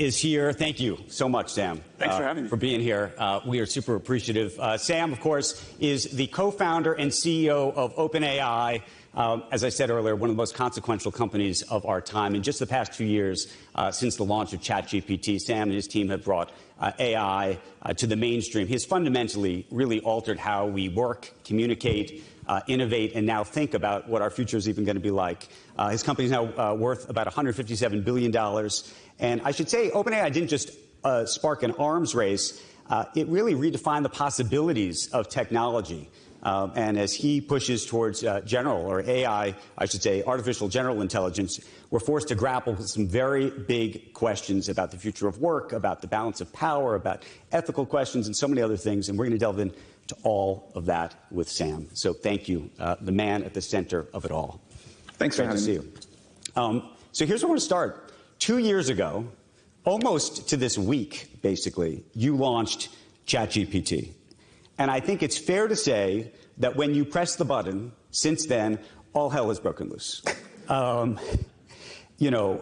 is here. Thank you so much, Sam. Thanks for having me. For being here. We are super appreciative. Sam, of course, is the co-founder and CEO of OpenAI. As I said earlier, one of the most consequential companies of our time. In just the past 2 years, since the launch of ChatGPT, Sam and his team have brought AI to the mainstream. He has fundamentally really altered how we work, communicate, innovate, and now think about what our future is even going to be like. His company is now worth about $157 billion. And I should say, OpenAI didn't just spark an arms race. It really redefined the possibilities of technology. And as he pushes towards general, or AI, I should say, artificial general intelligence, we're forced to grapple with some very big questions about the future of work, about the balance of power, about ethical questions, and so many other things. And we're going to delve into all of that with Sam. So thank you, the man at the center of it all. Thanks for having me. Great to see you. So here's where we're going to start. 2 years ago, almost to this week, basically, you launched ChatGPT. And I think it's fair to say that when you press the button, since then, all hell has broken loose. It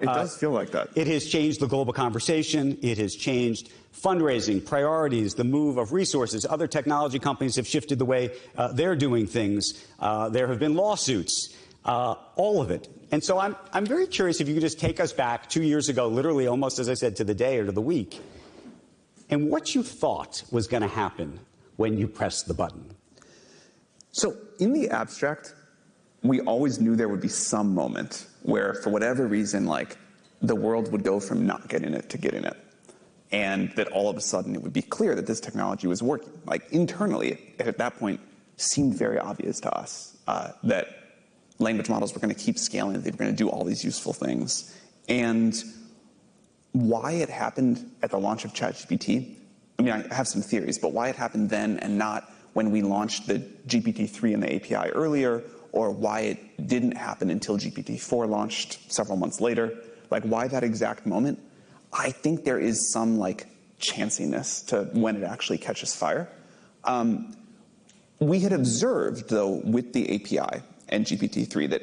does feel like that. It has changed the global conversation. It has changed fundraising, priorities, the move of resources. Other technology companies have shifted the way they're doing things. There have been lawsuits, all of it. And so I'm very curious if you could just take us back 2 years ago, literally almost, as I said, to the day or to the week, and what you thought was going to happen when you pressed the button. So in the abstract, we always knew there would be some moment where, for whatever reason, like, the world would go from not getting it to getting it. And that all of a sudden it would be clear that this technology was working. Like, internally, it, at that point, seemed very obvious to us that language models were going to keep scaling, they were going to do all these useful things. And why it happened at the launch of ChatGPT, I mean, I have some theories, but why it happened then and not when we launched the GPT-3 and the API earlier, or why it didn't happen until GPT-4 launched several months later, like, why that exact moment? I think there is some, like, chanciness to when it actually catches fire. We had observed, though, with the API and GPT-3 that,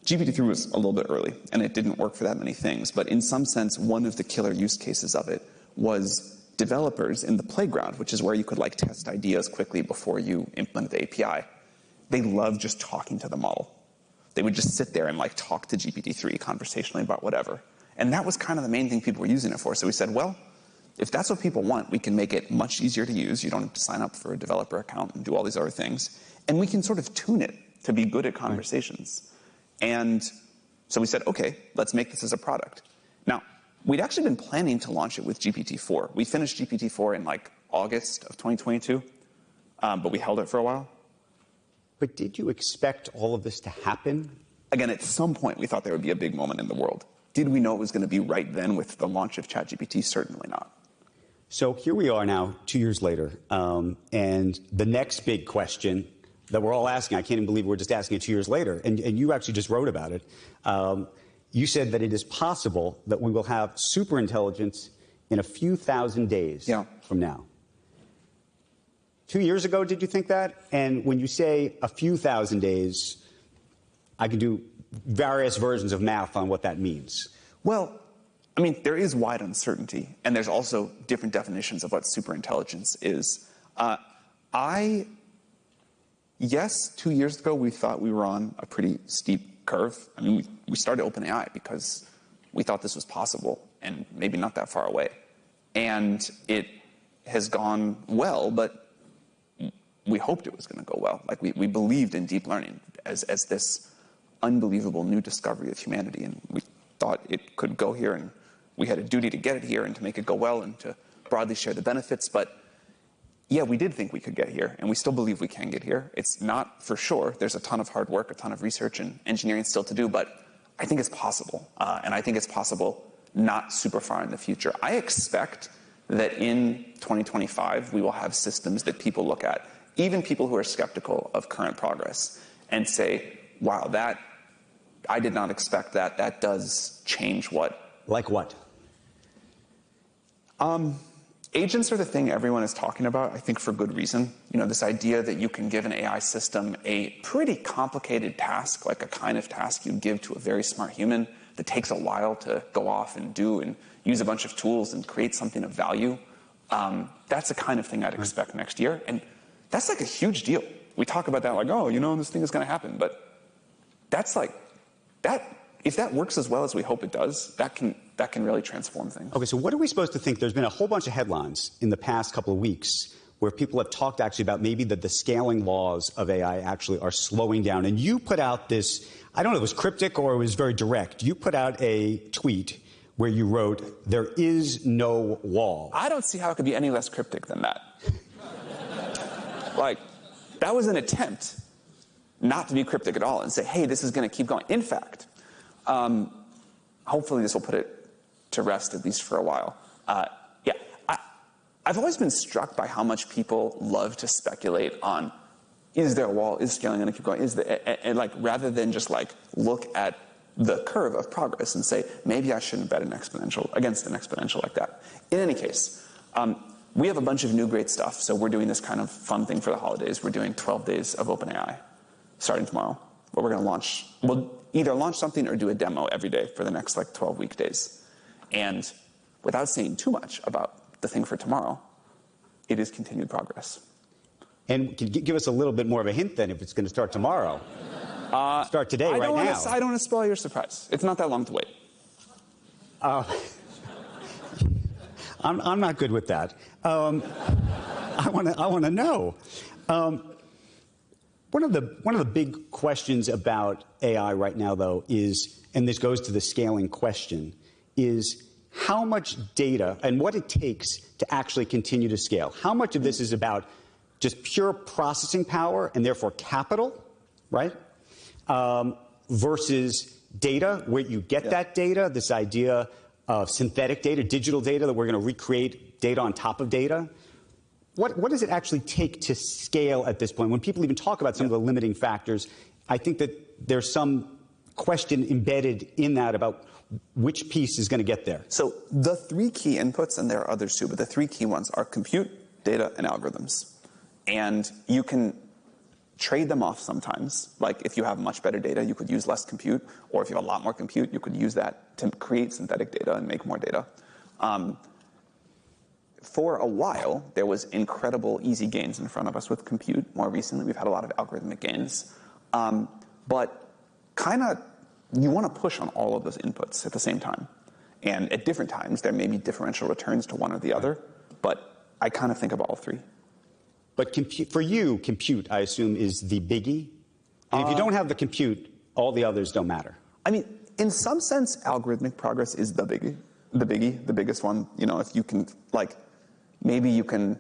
GPT-3 was a little bit early, and it didn't work for that many things. But in some sense, one of the killer use cases of it was developers in the playground, which is where you could, like, test ideas quickly before you implement the API. They loved just talking to the model. They would just sit there and, like, talk to GPT-3 conversationally about whatever. And that was kind of the main thing people were using it for. So we said, well, if that's what people want, we can make it much easier to use. You don't have to sign up for a developer account and do all these other things. And we can sort of tune it to be good at conversations. Right. And so we said, okay, let's make this as a product. Now, we'd actually been planning to launch it with GPT-4. We finished GPT-4 in, like, August of 2022, but we held it for a while. But did you expect all of this to happen? Again, at some point, we thought there would be a big moment in the world. Did we know it was going to be right then with the launch of ChatGPT? Certainly not. So here we are now, 2 years later, and the next big question that we're all asking, I can't even believe we're just asking it 2 years later, and you actually just wrote about it. You said that it is possible that we will have superintelligence in a few thousand days from now. 2 years ago, did you think that? And when you say a few thousand days, I can do various versions of math on what that means. Well, I mean, there is wide uncertainty, and there's also different definitions of what superintelligence is. Yes, 2 years ago, we thought we were on a pretty steep curve. I mean, we started OpenAI because we thought this was possible and maybe not that far away. And it has gone well, but we hoped it was going to go well. Like, we believed in deep learning as this unbelievable new discovery of humanity, and we thought it could go here, and we had a duty to get it here and to make it go well and to broadly share the benefits. But yeah, we did think we could get here, and we still believe we can get here. It's not for sure. There's a ton of hard work, a ton of research and engineering still to do, but I think it's possible. And I think it's possible not super far in the future. I expect that in 2025, we will have systems that people look at, even people who are skeptical of current progress, and say, wow, I did not expect that. That does change what. Like what? Agents are the thing everyone is talking about, I think for good reason. This idea that you can give an AI system a pretty complicated task, like a kind of task you'd give to a very smart human, that takes a while to go off and do and use a bunch of tools and create something of value. That's the kind of thing I'd expect next year. And that's like a huge deal. We talk about that like, oh, this thing is going to happen. But that's like, if that works as well as we hope it does, that can really transform things. Okay, so what are we supposed to think? There's been a whole bunch of headlines in the past couple of weeks where people have talked actually about maybe that the scaling laws of AI actually are slowing down. And you put out this, I don't know if it was cryptic or it was very direct. You put out a tweet where you wrote, "There is no wall." I don't see how it could be any less cryptic than that. Like, that was an attempt not to be cryptic at all and say, hey, this is going to keep going. In fact, hopefully this will put it to rest, at least for a while. I've always been struck by how much people love to speculate on, is there a wall? Is scaling going to keep going? And like, rather than just like look at the curve of progress and say, maybe I shouldn't bet against an exponential like that. In any case, we have a bunch of new great stuff. So we're doing this kind of fun thing for the holidays. We're doing 12 days of OpenAI starting tomorrow, where we're going to launch. We'll either launch something or do a demo every day for the next like 12 weekdays. And without saying too much about the thing for tomorrow, it is continued progress. And can you give us a little bit more of a hint then if it's going to start tomorrow? Start today, right now. I don't want to spoil your surprise. It's not that long to wait. I'm not good with that. I want to know. One of the big questions about AI right now, though, is, and this goes to the scaling question, is how much data and what it takes to actually continue to scale. How much of this is about just pure processing power and therefore capital, right? Versus data, where you get that data, this idea of synthetic data, digital data, that we're going to recreate data on top of data. What does it actually take to scale at this point? When people even talk about some of the limiting factors, I think that there's some question embedded in that about which piece is going to get there. So the three key inputs, and there are others too, but the three key ones are compute, data, and algorithms. And you can trade them off sometimes. Like if you have much better data, you could use less compute, or if you have a lot more compute, you could use that to create synthetic data and make more data. For a while, there was incredible easy gains in front of us with compute. More recently, we've had a lot of algorithmic gains. But kind of, you want to push on all of those inputs at the same time. And at different times, there may be differential returns to one or the other. But I kind of think of all three. But for you, compute, I assume, is the biggie. And if you don't have the compute, all the others don't matter. I mean, in some sense, algorithmic progress is the biggie. The biggest one. If you can, like, maybe you can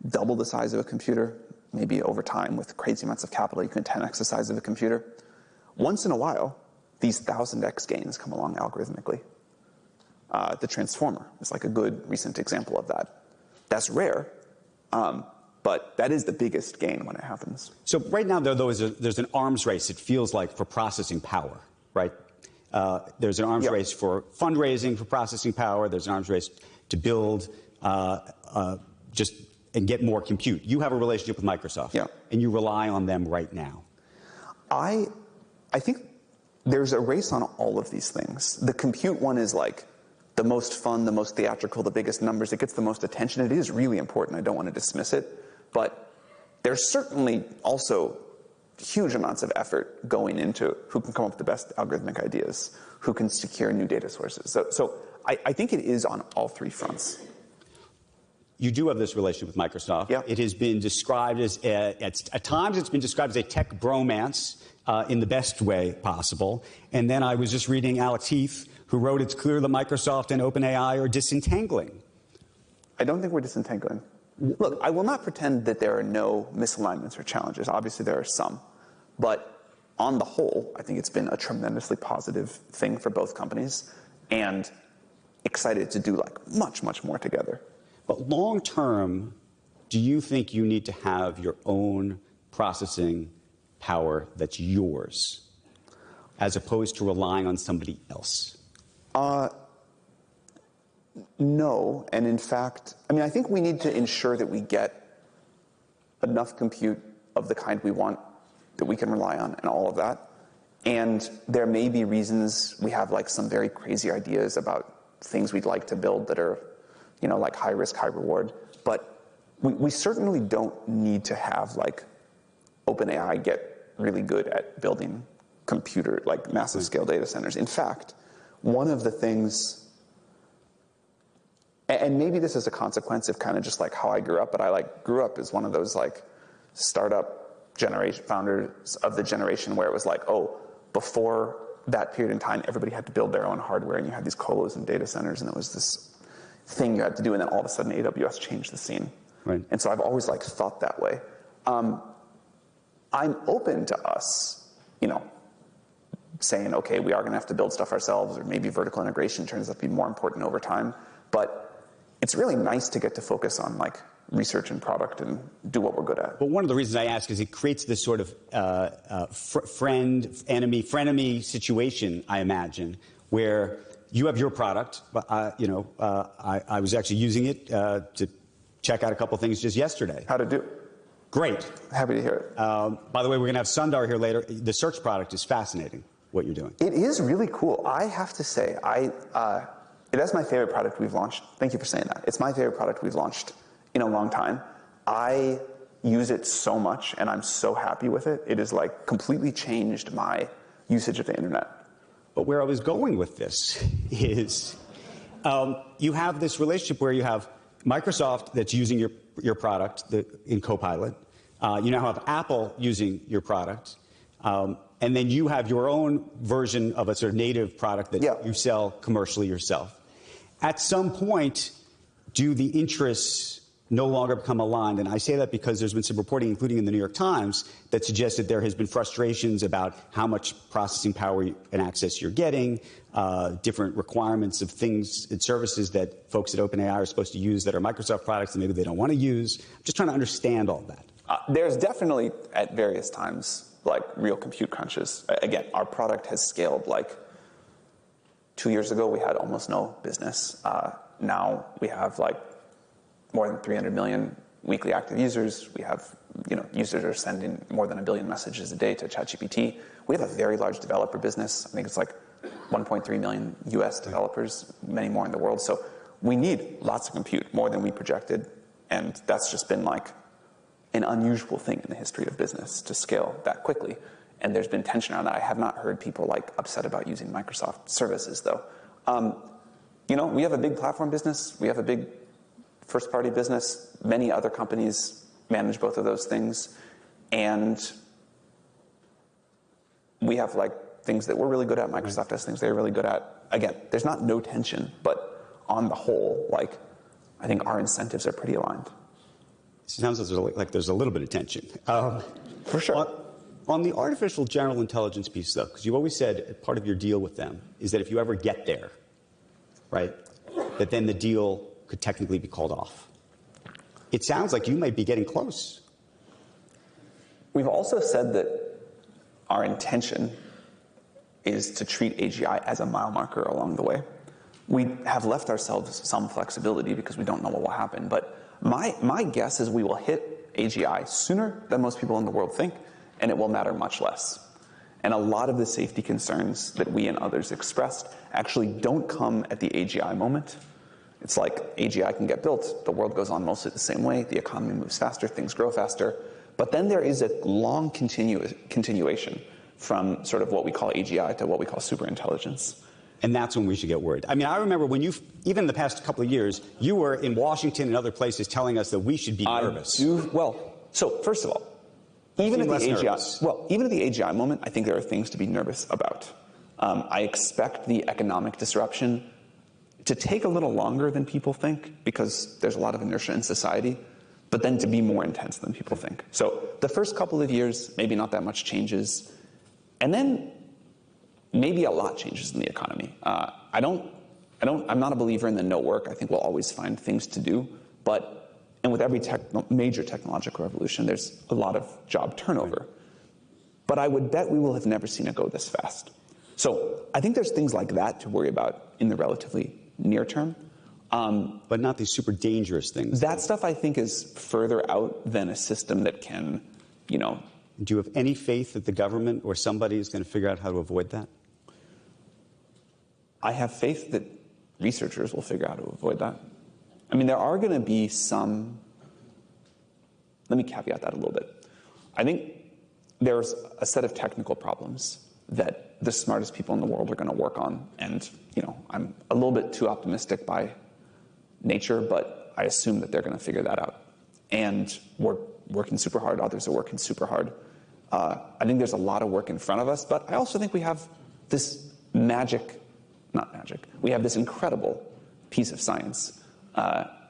double the size of a computer. Maybe over time, with crazy amounts of capital, you can 10x the size of a computer. Once in a while, these 1000x gains come along algorithmically. The transformer is like a good recent example of that. That's rare, but that is the biggest gain when it happens. So right now, though, there's an arms race, it feels like, for processing power, right? There's an arms race for fundraising for processing power. There's an arms race to build and get more compute. You have a relationship with Microsoft, and you rely on them right now. I think there's a race on all of these things. The compute one is like the most fun, the most theatrical, the biggest numbers. It gets the most attention. It is really important. I don't want to dismiss it. But there's certainly also huge amounts of effort going into who can come up with the best algorithmic ideas, who can secure new data sources. So I think it is on all three fronts. You do have this relationship with Microsoft. Yeah. It has been described as, at times it's been described as a tech bromance in the best way possible. And then I was just reading Alex Heath, who wrote, it's clear that Microsoft and OpenAI are disentangling. I don't think we're disentangling. Look, I will not pretend that there are no misalignments or challenges. Obviously, there are some. But on the whole, I think it's been a tremendously positive thing for both companies, and excited to do like much, much more together. But long term, do you think you need to have your own processing power that's yours, as opposed to relying on somebody else? No. And in fact, I think we need to ensure that we get enough compute of the kind we want, that we can rely on, and all of that. And there may be reasons we have like some very crazy ideas about things we'd like to build that are, you know, like high risk, high reward. But we certainly don't need to have like OpenAI get really good at building like massive scale data centers. In fact, one of the things, and maybe this is a consequence of kind of just like how I grew up, but I like grew up as one of those like startup founders of the generation where it was like, oh, before that period in time, everybody had to build their own hardware, and you had these colos and data centers, and it was this thing you had to do, and then all of a sudden AWS changed the scene. Right. And so I've always like thought that way. I'm open to us, you know, saying, okay, we are going to have to build stuff ourselves, or maybe vertical integration turns out to be more important over time. But it's really nice to get to focus on like research and product and do what we're good at. But one of the reasons I ask is it creates this sort of frenemy situation, I imagine, where you have your product. You know, I was actually using it to check out a couple things just yesterday. How to do? Great. Happy to hear it. By the way, we're going to have Sundar here later. The search product is fascinating, what you're doing. It is really cool. I have to say, it is my favorite product we've launched. Thank you for saying that. It's my favorite product we've launched in a long time. I use it so much, and I'm so happy with it. It has like completely changed my usage of the internet. But where I was going with this is you have this relationship where you have Microsoft that's using your product in Copilot. You now have Apple using your product. And then you have your own version of a sort of native product that you sell commercially yourself. At some point, do the interests no longer become aligned? And I say that because there's been some reporting, including in the New York Times, that suggested there has been frustrations about how much processing power and access you're getting, different requirements of things and services that folks at OpenAI are supposed to use that are Microsoft products that maybe they don't want to use. I'm just trying to understand all that. There's definitely, at various times, like real compute crunches. Again, our product has scaled. Like 2 years ago, we had almost no business. Now we have like more than 300 million weekly active users. We have, you know, users are sending more than 1 billion messages a day to ChatGPT. We have a very large developer business. I think it's like 1.3 million US developers, many more in the world. So we need lots of compute, more than we projected. And that's just been like an unusual thing in the history of business to scale that quickly. And there's been tension around that. I have not heard people like upset about using Microsoft services though. You know, we have a big platform business. We have a big first-party business. Many other companies manage both of those things. And we have like things that we're really good at. Microsoft has things they're really good at. Again, there's not no tension, but on the whole, like, I think our incentives are pretty aligned. It sounds like there's a little bit of tension. For sure. On the artificial general intelligence piece, though, because you've always said part of your deal with them is that if you ever get there, right, that then the deal could technically be called off. It sounds like you might be getting close. We've also said that our intention is to treat AGI as a mile marker along the way. We have left ourselves some flexibility because we don't know what will happen. But my guess is we will hit AGI sooner than most people in the world think, and it will matter much less. And a lot of the safety concerns that we and others expressed actually don't come at the AGI moment. It's like AGI can get built, the world goes on mostly the same way, the economy moves faster, things grow faster. But then there is a long continuation from sort of what we call AGI to what we call superintelligence. And that's when we should get worried. I mean, I remember when even in the past couple of years, you were in Washington and other places telling us that we should be nervous. So first of all, even at the AGI moment, I think there are things to be nervous about. I expect the economic disruption to take a little longer than people think because there's a lot of inertia in society, but then to be more intense than people think. So the first couple of years, maybe not that much changes. And then maybe a lot changes in the economy. I'm not a believer in the no work. I think we'll always find things to do. And with every major technological revolution, there's a lot of job turnover. But I would bet we will have never seen it go this fast. So I think there's things like that to worry about in the relatively near term. But not these super dangerous things. That stuff I think is further out than a system that can, you know, Do you have any faith that the government or somebody is going to figure out how to avoid that? I have faith that researchers will figure out how to avoid that. I mean, there are going to be some. Let me caveat that a little bit. I think there's a set of technical problems that the smartest people in the world are going to work on. And, I'm a little bit too optimistic by nature, but I assume that they're going to figure that out. And we're working super hard. Others are working super hard. I think there's a lot of work in front of us, but I also think we have this we have this incredible piece of science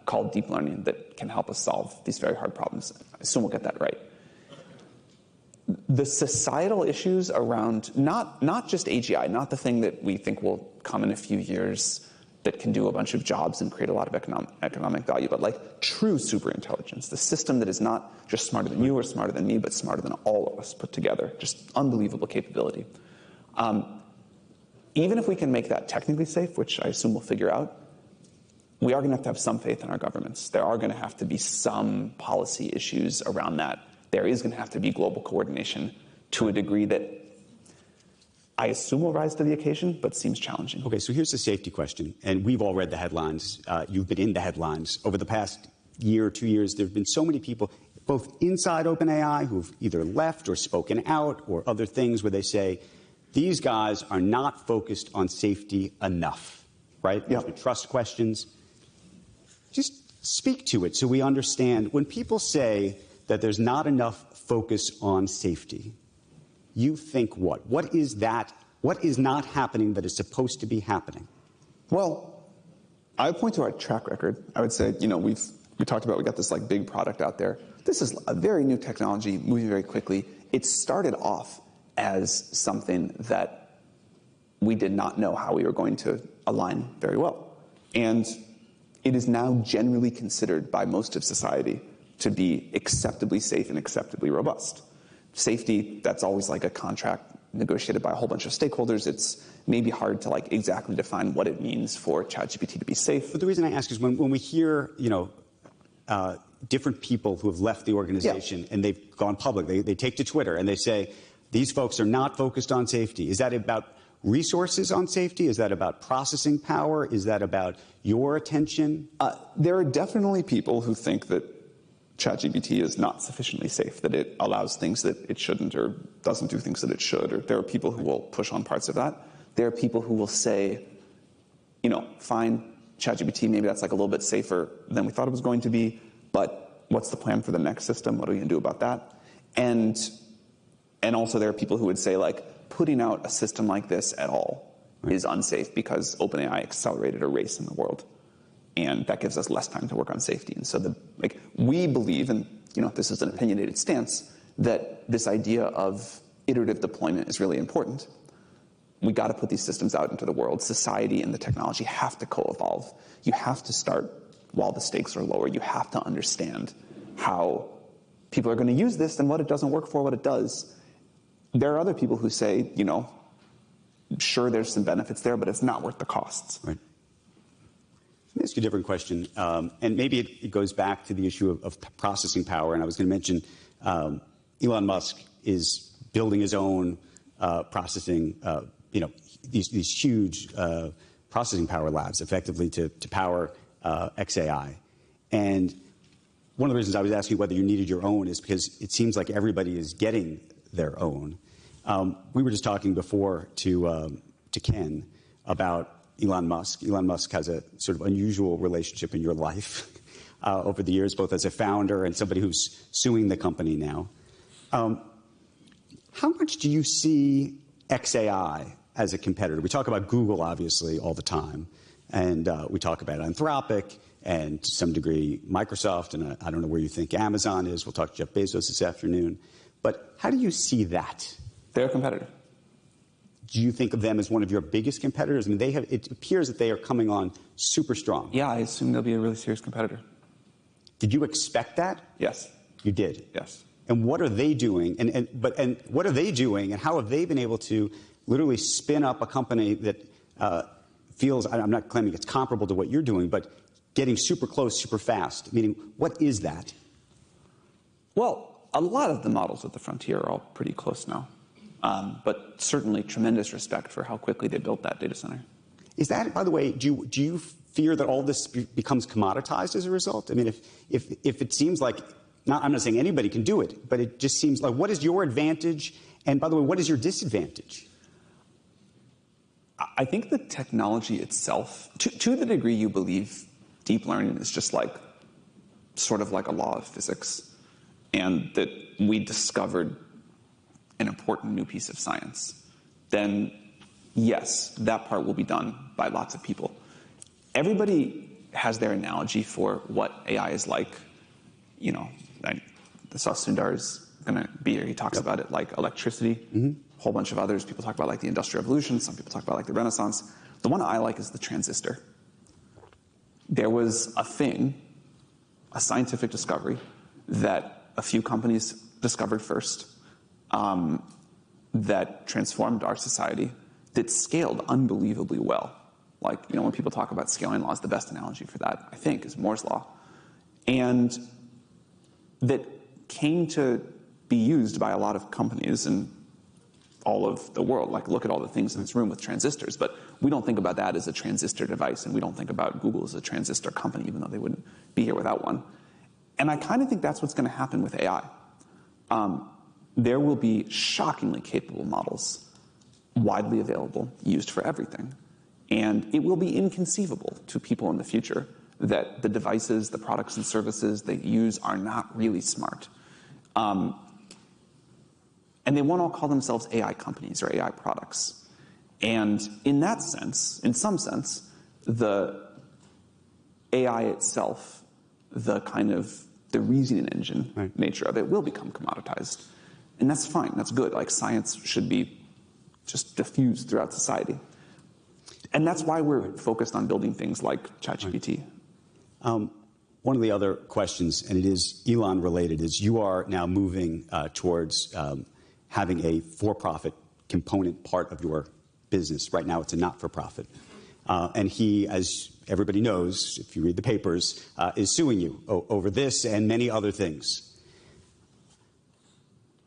called deep learning that can help us solve these very hard problems. I assume we'll get that right. The societal issues around not just AGI, not the thing that we think will come in a few years that can do a bunch of jobs and create a lot of economic value, but like true superintelligence, the system that is not just smarter than you or smarter than me, but smarter than all of us put together, just unbelievable capability. Even if we can make that technically safe, which I assume we'll figure out, we are going to have some faith in our governments. There are going to have to be some policy issues around that. There is going to have to be global coordination to a degree that I assume will rise to the occasion, but seems challenging. Okay, so here's the safety question, and we've all read the headlines. You've been in the headlines. Over the past year or 2 years, there have been so many people, both inside OpenAI, who've either left or spoken out or other things where they say, these guys are not focused on safety enough, right? Yeah. Trust questions. Just speak to it so we understand. When people say that there's not enough focus on safety, you think what? What is that? What is not happening that is supposed to be happening? Well, I would point to our track record. I would say, we talked about, we got this like big product out there. This is a very new technology, moving very quickly. It started off as something that we did not know how we were going to align very well. And it is now generally considered by most of society to be acceptably safe and acceptably robust. Safety, that's always like a contract negotiated by a whole bunch of stakeholders. It's maybe hard to like exactly define what it means for ChatGPT to be safe. But the reason I ask is when we hear, different people who have left the organization and they've gone public, they take to Twitter and they say, these folks are not focused on safety. Is that about resources on safety? Is that about processing power? Is that about your attention? There are definitely people who think that ChatGPT is not sufficiently safe, that it allows things that it shouldn't or doesn't do things that it should. Or there are people who will push on parts of that. There are people who will say, fine, ChatGPT, maybe that's like a little bit safer than we thought it was going to be, but what's the plan for the next system? What are we going to do about that? And also there are people who would say, like, putting out a system like this at all is unsafe because OpenAI accelerated a race in the world. And that gives us less time to work on safety. And so we believe, and this is an opinionated stance, that this idea of iterative deployment is really important. We got to put these systems out into the world. Society and the technology have to co-evolve. You have to start while the stakes are lower. You have to understand how people are going to use this and what it doesn't work for, what it does. There are other people who say, sure, there's some benefits there, but it's not worth the costs. Right. Let me ask you a different question, and maybe it goes back to the issue of processing power. And I was going to mention Elon Musk is building his own processing, these huge processing power labs, effectively to power XAI. And one of the reasons I was asking whether you needed your own is because it seems like everybody is getting their own. We were just talking before to Ken about Elon Musk. Elon Musk has a sort of unusual relationship in your life over the years, both as a founder and somebody who's suing the company now. How much do you see XAI as a competitor? We talk about Google, obviously, all the time. And we talk about Anthropic and, to some degree, Microsoft. And I don't know where you think Amazon is. We'll talk to Jeff Bezos this afternoon. But how do you see that? They're a competitor. Do you think of them as one of your biggest competitors? I mean, it appears that they are coming on super strong. Yeah, I assume they'll be a really serious competitor. Did you expect that? Yes. You did? Yes. And what are they doing? And what are they doing? And how have they been able to literally spin up a company that feels, I'm not claiming it's comparable to what you're doing, but getting super close, super fast? Meaning, what is that? Well, A lot of the models at the frontier are all pretty close now. But certainly tremendous respect for how quickly they built that data center. Is that, by the way, do you fear that all this becomes commoditized as a result? I mean, if it seems like, I'm not saying anybody can do it, but it just seems like, what is your advantage? And by the way, what is your disadvantage? I think the technology itself, to the degree you believe deep learning is just like, sort of like a law of physics, and that we discovered an important new piece of science, then yes, that part will be done by lots of people. Everybody has their analogy for what AI is like. You know, I saw Sundar's going to be here. He talks about it like electricity. A whole bunch of others. People talk about like the Industrial Revolution. Some people talk about like the Renaissance. The one I like is the transistor. There was a thing, a scientific discovery, that a few companies discovered first, that transformed our society, that scaled unbelievably well. Like, you know, when people talk about scaling laws, the best analogy for that, I think, is Moore's Law. And that came to be used by a lot of companies in all of the world. Like, look at all the things in this room with transistors. But we don't think about that as a transistor device, and we don't think about Google as a transistor company, even though they wouldn't be here without one. And I kind of think that's what's going to happen with AI. There will be shockingly capable models, widely available, used for everything. And it will be inconceivable to people in the future that the devices, the products and services they use are not really smart. And they won't all call themselves AI companies or AI products. And in that sense, in some sense, the AI itself, the kind of the reasoning engine nature of it will become commoditized. And that's fine, that's good. Like, science should be just diffused throughout society. And that's why we're focused on building things like ChatGPT. One of the other questions, and it is Elon related, is you are now moving towards having a for-profit component part of your business. Right now it's a not-for-profit. And he, as everybody knows, if you read the papers, is suing you over this and many other things.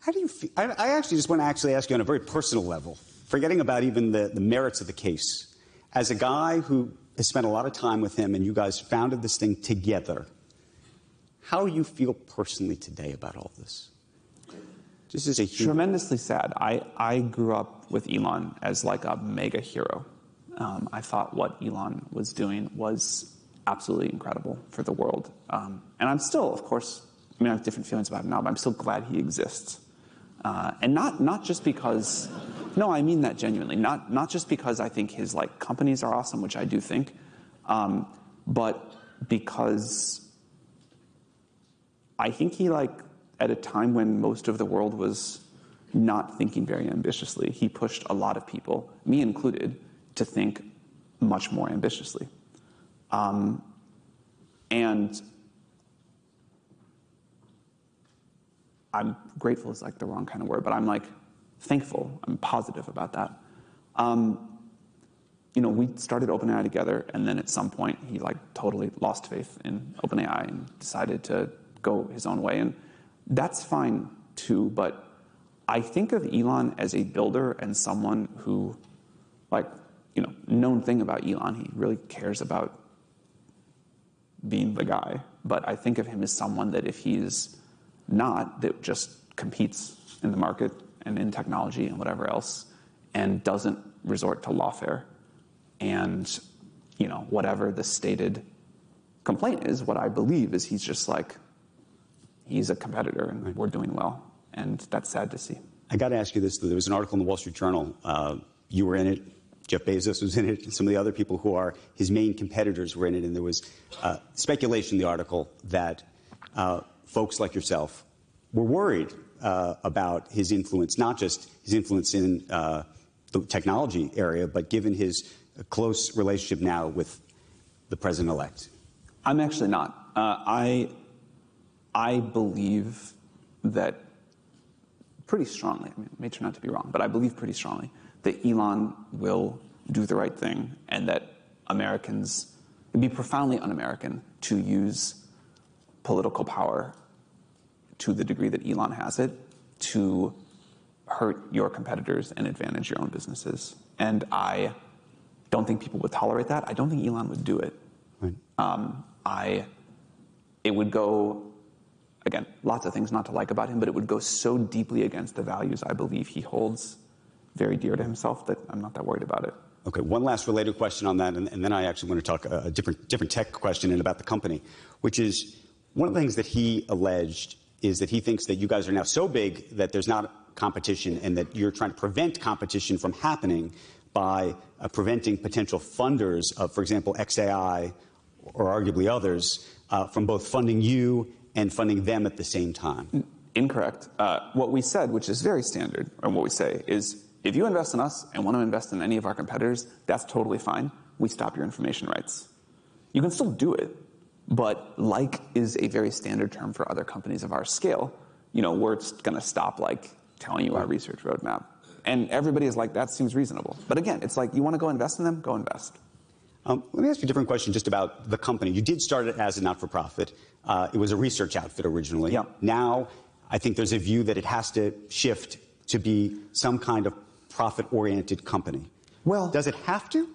How do you feel? I actually just want to ask you on a very personal level, forgetting about even the merits of the case. As a guy who has spent a lot of time with him and you guys founded this thing together, how do you feel personally today about all this? This is a huge... Tremendously sad. I grew up with Elon as like a mega hero. I thought what Elon was doing was absolutely incredible for the world. And I'm still, of course, I mean, I have different feelings about him now, but I'm still glad he exists. And not just because, no, I mean that genuinely, not just because I think his like companies are awesome, which I do think, but because I think he, like, at a time when most of the world was not thinking very ambitiously, he pushed a lot of people, me included, to think much more ambitiously. And I'm grateful is like the wrong kind of word, but I'm like thankful, I'm positive about that. You know, we started OpenAI together, and then at some point he like totally lost faith in OpenAI and decided to go his own way. And that's fine too, but I think of Elon as a builder and someone who, like, you know, known thing about Elon, he really cares about being the guy. But I think of him as someone that if he's not, that just competes in the market and in technology and whatever else, and doesn't resort to lawfare. And, you know, whatever the stated complaint is, what I believe is he's just like, he's a competitor and we're doing well. And that's sad to see. I got to ask you this, though. There was an article in the Wall Street Journal. You were in it. Jeff Bezos was in it. And some of the other people who are his main competitors were in it. And there was speculation in the article that folks like yourself were worried about his influence, not just his influence in the technology area, but given his close relationship now with the president-elect. I'm actually not. I believe that pretty strongly, I mean, it may turn out to be wrong, but I believe pretty strongly that Elon will do the right thing and that Americans, it'd be profoundly un-American to use political power to the degree that Elon has it to hurt your competitors and advantage your own businesses. And I don't think people would tolerate that. I don't think Elon would do it. Right. It would go, again, lots of things not to like about him, but it would go so deeply against the values I believe he holds very dear to himself that I'm not that worried about it. Okay, one last related question on that, and then I actually want to talk a different tech question and about the company, which is one of the things that he alleged is that he thinks that you guys are now so big that there's not competition and that you're trying to prevent competition from happening by preventing potential funders of, for example, XAI or arguably others from both funding you and funding them at the same time. Incorrect. What we said, which is very standard, and what we say is, if you invest in us and want to invest in any of our competitors, that's totally fine. We stop your information rights. You can still do it, but like is a very standard term for other companies of our scale. You know, we're going to stop like telling you our research roadmap. And everybody is like, that seems reasonable. But again, it's like, you want to go invest in them, go invest. Let me ask you a different question just about the company. You did start it as a not-for-profit. It was a research outfit originally. Yeah. Now, I think there's a view that it has to shift to be some kind of profit-oriented company. Well, does it have to?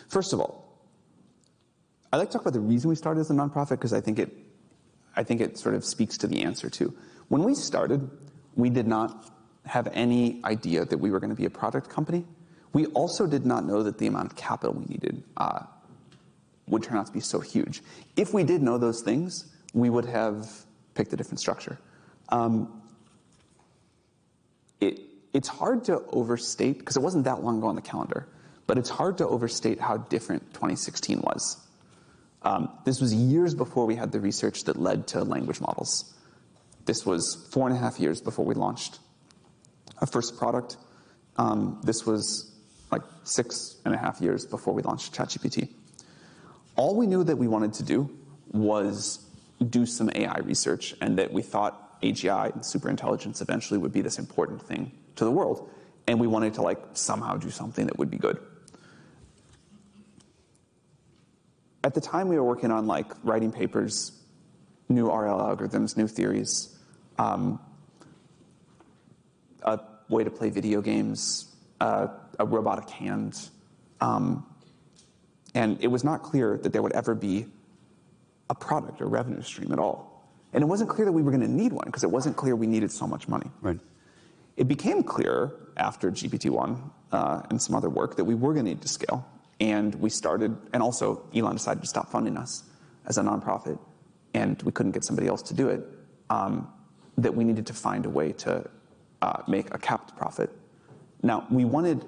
First of all, I like to talk about the reason we started as a nonprofit because I think it sort of speaks to the answer too. When we started, we did not have any idea that we were going to be a product company. We also did not know that the amount of capital we needed would turn out to be so huge. If we did know those things, we would have picked a different structure. It's hard to overstate, because it wasn't that long ago on the calendar, but it's hard to overstate how different 2016 was. This was years before we had the research that led to language models. This was 4.5 years before we launched our first product. This was like 6.5 years before we launched ChatGPT. All we knew that we wanted to do was do some AI research, and that we thought AGI and superintelligence eventually would be this important thing to the world. And we wanted to like somehow do something that would be good. At the time, we were working on like writing papers, new RL algorithms, new theories, a way to play video games, a robotic hand. And it was not clear that there would ever be a product or revenue stream at all. And it wasn't clear that we were going to need one because it wasn't clear we needed so much money. Right. It became clear after GPT-1 and some other work that we were going to need to scale. And we started, and also Elon decided to stop funding us as a nonprofit, and we couldn't get somebody else to do it, that we needed to find a way to make a capped profit. Now, we wanted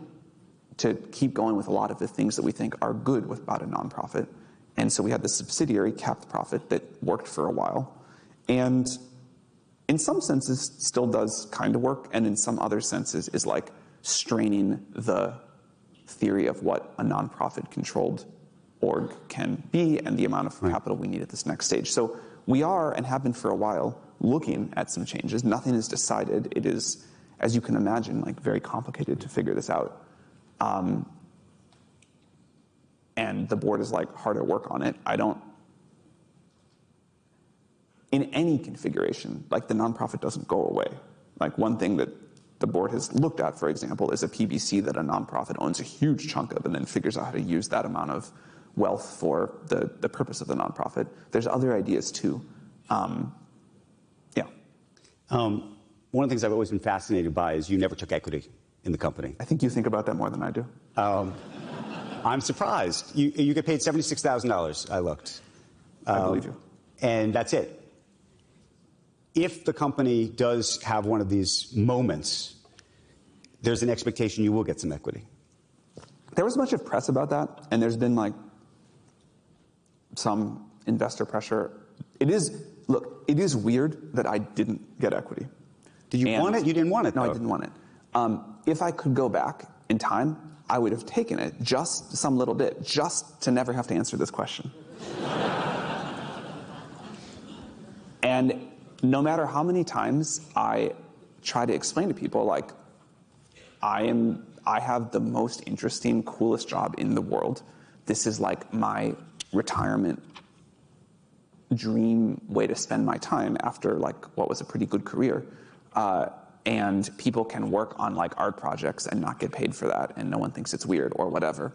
to keep going with a lot of the things that we think are good about a nonprofit. And so we had this subsidiary, capped profit, that worked for a while. And in some senses still does kind of work, and in some other senses is like straining the theory of what a nonprofit-controlled org can be and the amount of capital we need at this next stage. So we are, and have been for a while, looking at some changes. Nothing is decided. It is, as you can imagine, like very complicated to figure this out. And the board is like hard at work on it. In any configuration, like the nonprofit doesn't go away. Like one thing that the board has looked at, for example, is a PBC that a nonprofit owns a huge chunk of and then figures out how to use that amount of wealth for the purpose of the nonprofit. There's other ideas too. One of the things I've always been fascinated by is you never took equity in the company. I think you think about that more than I do. I'm surprised. You get paid $76,000, I looked. I believe you. And that's it. If the company does have one of these moments, there's an expectation you will get some equity. There was much of press about that, and there's been like some investor pressure. It is weird that I didn't get equity. Did you want it? You didn't want it, though. No, I didn't want it. If I could go back in time, I would have taken it just some little bit, just to never have to answer this question. And no matter how many times I try to explain to people, like, I have the most interesting, coolest job in the world. This is like my retirement dream way to spend my time after like what was a pretty good career. And people can work on like art projects and not get paid for that, and no one thinks it's weird or whatever.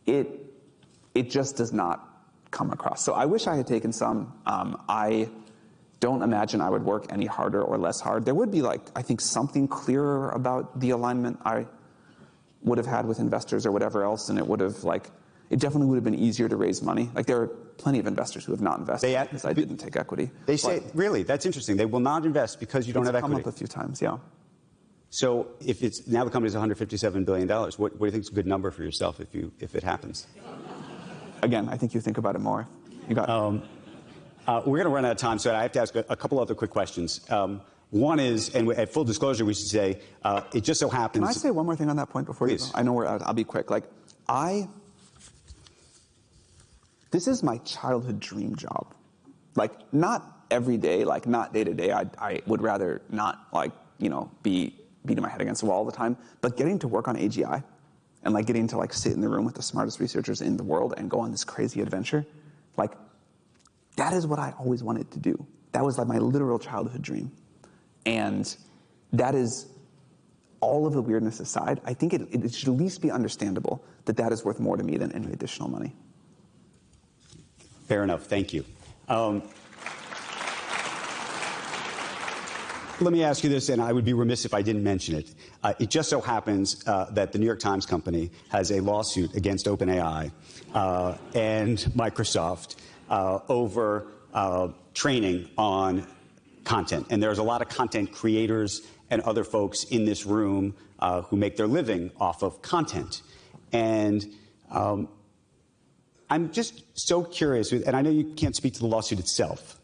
It just does not come across. So I wish I had taken some. I don't imagine I would work any harder or less hard. There would be like, I think, something clearer about the alignment I would have had with investors or whatever else, and it would have like, it definitely would have been easier to raise money. Like there are plenty of investors who have not invested because I didn't take equity. They say, really, that's interesting. They will not invest because you don't have equity. It's come up a few times, yeah. So if it's, now the company is $157 billion, what do you think is a good number for yourself if it happens? Again, I think you think about it more. You got it. We're going to run out of time, so I have to ask a couple other quick questions. One is, and at full disclosure, we should say, it just so happens. Can I say one more thing on that point before you go? I know we're out. I'll be quick. Like, this is my childhood dream job. Like, not every day, like not day to day. I would rather not, like, you know, be beating my head against the wall all the time. But getting to work on AGI and like getting to like sit in the room with the smartest researchers in the world and go on this crazy adventure, like, that is what I always wanted to do. That was like my literal childhood dream. And that is, all of the weirdness aside, I think it should at least be understandable that that is worth more to me than any additional money. Fair enough. Thank you. Let me ask you this, and I would be remiss if I didn't mention it. It just so happens that the New York Times Company has a lawsuit against OpenAI and Microsoft over training on content. And there's a lot of content creators and other folks in this room who make their living off of content. And I'm just so curious, and I know you can't speak to the lawsuit itself,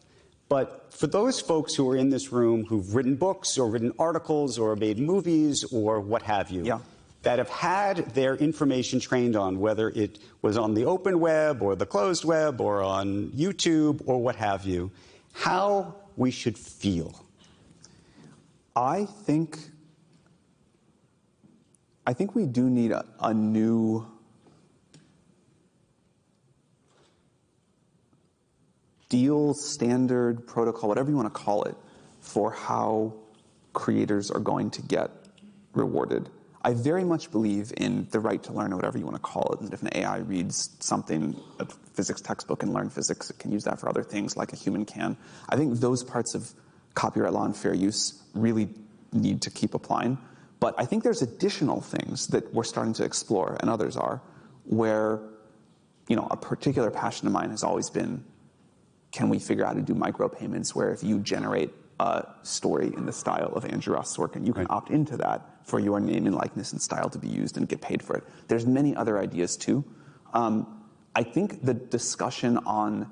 but for those folks who are in this room who've written books or written articles or made movies or what have you, that have had their information trained on, whether it was on the open web or the closed web or on YouTube or what have you, how we should feel. I think we do need a new deal, standard, protocol, whatever you want to call it, for how creators are going to get rewarded. I very much believe in the right to learn, or whatever you want to call it, and if an AI reads something, a physics textbook, and learn physics, it can use that for other things like a human can. I think those parts of copyright law and fair use really need to keep applying. But I think there's additional things that we're starting to explore, and others are, where, you know, a particular passion of mine has always been, can we figure out how to do micropayments where if you generate a story in the style of Andrew Ross Sorkin, you can opt into that for your name and likeness and style to be used and get paid for it. There's many other ideas too. I think the discussion on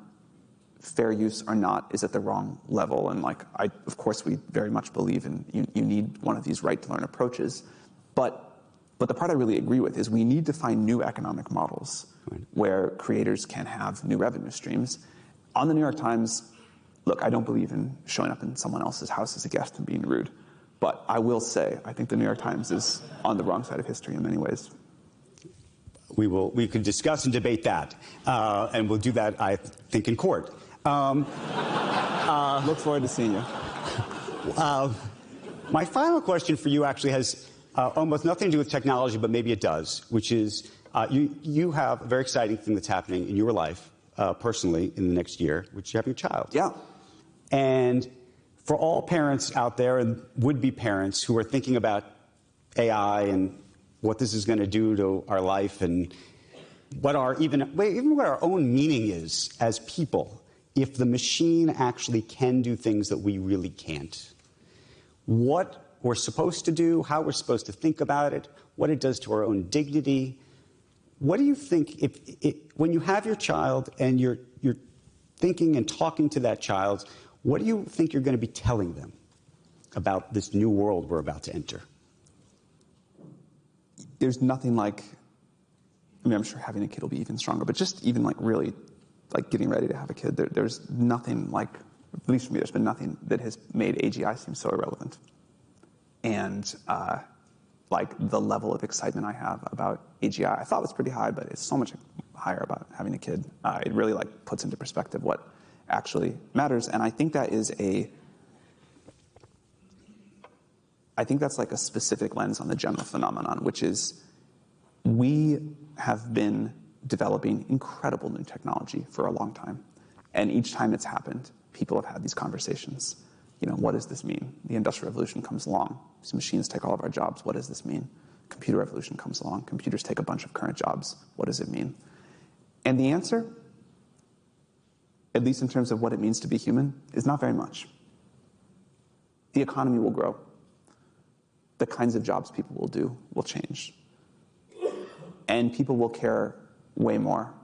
fair use or not is at the wrong level. And like, of course, we very much believe in you need one of these right to learn approaches. But the part I really agree with is we need to find new economic models where creators can have new revenue streams. On the New York Times, look, I don't believe in showing up in someone else's house as a guest and being rude. But I will say, I think the New York Times is on the wrong side of history in many ways. We could discuss and debate that. And we'll do that, I think, in court. Look forward to seeing you. My final question for you actually has almost nothing to do with technology, but maybe it does, which is you have a very exciting thing that's happening in your life personally in the next year, which is having a child. Yeah. And for all parents out there and would-be parents who are thinking about AI and what this is going to do to our life and what even what our own meaning is as people, if the machine actually can do things that we really can't. What we're supposed to do, how we're supposed to think about it, what it does to our own dignity. What do you think, when you have your child and you're thinking and talking to that child, what do you think you're going to be telling them about this new world we're about to enter? There's nothing like, I mean, I'm sure having a kid will be even stronger, but just even like really like getting ready to have a kid, there's nothing like, at least for me, there's been nothing that has made AGI seem so irrelevant. And like the level of excitement I have about AGI, I thought was pretty high, but it's so much higher about having a kid. It really like puts into perspective what actually matters. And I think that is that's like a specific lens on the general phenomenon, which is we have been developing incredible new technology for a long time. And each time it's happened, people have had these conversations. You know, what does this mean? The Industrial Revolution comes along. These machines take all of our jobs. What does this mean? Computer revolution comes along. Computers take a bunch of current jobs. What does it mean? And the answer, at least in terms of what it means to be human, is not very much. The economy will grow. The kinds of jobs people will do will change. And people will care way more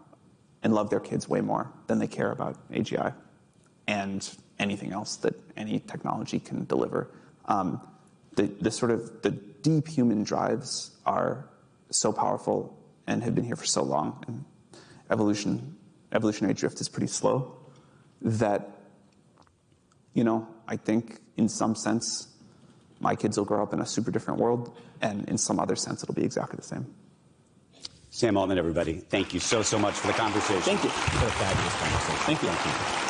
and love their kids way more than they care about AGI and anything else that any technology can deliver. The deep human drives are so powerful and have been here for so long, and evolutionary drift is pretty slow, that, you know, I think in some sense my kids will grow up in a super different world, and in some other sense it'll be exactly the same. Sam Altman, everybody, thank you so much for the conversation. Thank you. What a fabulous conversation. Thank you. Thank you.